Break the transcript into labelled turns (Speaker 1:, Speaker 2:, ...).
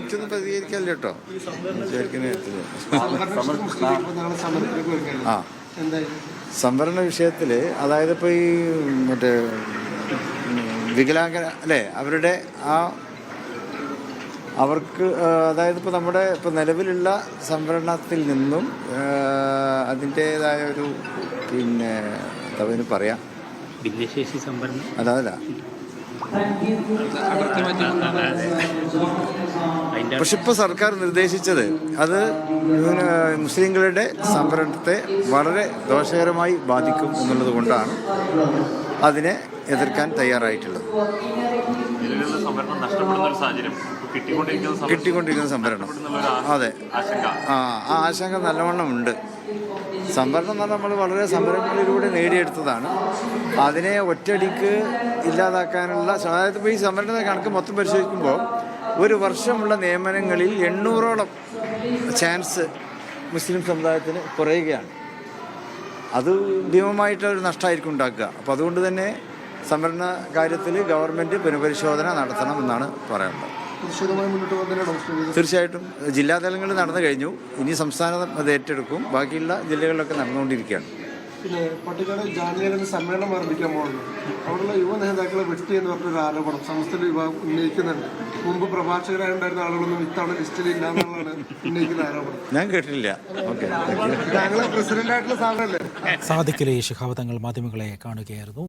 Speaker 1: എനിക്കൊന്നും പ്രതികരിക്കാനില്ല കേട്ടോ. ആ സംവരണ വിഷയത്തിൽ അതായത് ഇപ്പോൾ ഈ മറ്റേ വികലാംഗ അല്ലേ അവരുടെ അവർക്ക് അതായത് ഇപ്പോൾ നമ്മുടെ ഇപ്പോൾ നിലവിലുള്ള സംവരണത്തിൽ നിന്നും അതിൻ്റേതായ ഒരു പിന്നെ എന്താ പറയാം
Speaker 2: ഭിന്നശേഷി സംവരണം
Speaker 1: അതല്ല. പക്ഷെ ഇപ്പോൾ സർക്കാർ നിർദ്ദേശിച്ചത് അത് മുസ്ലിങ്ങളുടെ സംവരണത്തെ വളരെ ദോഷകരമായി ബാധിക്കും എന്നുള്ളത് കൊണ്ടാണ് അതിനെ എതിർക്കാൻ തയ്യാറായിട്ടുള്ളത്. കിട്ടിക്കൊണ്ടിരിക്കുന്ന സംവരണം അതെ ആ ആശങ്ക നല്ലവണ്ണം ഉണ്ട്. സംവരണം എന്ന് പറഞ്ഞാൽ നമ്മൾ വളരെ സമരങ്ങളിലൂടെ നേടിയെടുത്തതാണ്. അതിനെ ഒറ്റയടിക്ക് ഇല്ലാതാക്കാനുള്ള അതായത് ഇപ്പോൾ ഈ സംവരണ കണക്ക് മൊത്തം പരിശോധിക്കുമ്പോൾ ഒരു വർഷമുള്ള നിയമനങ്ങളിൽ 800ഓളം ചാൻസ് മുസ്ലിം സമുദായത്തിന് കുറയുകയാണ്. അത് ഭീമമായിട്ടൊരു നഷ്ടമായിരിക്കും ഉണ്ടാക്കുക. അപ്പോൾ അതുകൊണ്ട് തന്നെ സംവരണ കാര്യത്തിൽ ഗവൺമെൻറ് പുനഃപരിശോധന നടത്തണമെന്നാണ് പറയാനുള്ളത്. തീർച്ചയായിട്ടും ജില്ലാതലങ്ങളിൽ നടന്നു കഴിഞ്ഞു. ഇനി സംസ്ഥാനം അത് ഏറ്റെടുക്കും. ബാക്കിയുള്ള ജില്ലകളിലൊക്കെ നടന്നുകൊണ്ടിരിക്കുകയാണ്.
Speaker 3: പിന്നെ പട്ടിക്കാട് ജാനീയരുടെ സമ്മേളനം ആരംഭിക്കാൻ പോകുന്നു. അവിടെയുള്ള യുവ നേതാക്കളെ വെട്ടി എന്ന് പറഞ്ഞൊരു ആരോപണം സംസ്ഥാന വിഭാഗം ഉന്നയിക്കുന്നുണ്ട്. മുമ്പ് പ്രഭാഷകരായിട്ടുണ്ടായിരുന്ന ആളുകളൊന്നും ഇത്തവണ ലിസ്റ്റിലില്ല എന്നുള്ളതാണ് ഉന്നയിക്കുന്ന ആരോപണം.
Speaker 1: ഞാൻ കേട്ടില്ല. ഓക്കെ,
Speaker 3: താങ്കളെ പ്രസിഡന്റായിട്ടുള്ള സാധനമല്ലേ?
Speaker 4: സാദിഖലി ശിഹാബ് തങ്ങൾ മാധ്യമങ്ങളെ കാണുകയായിരുന്നു.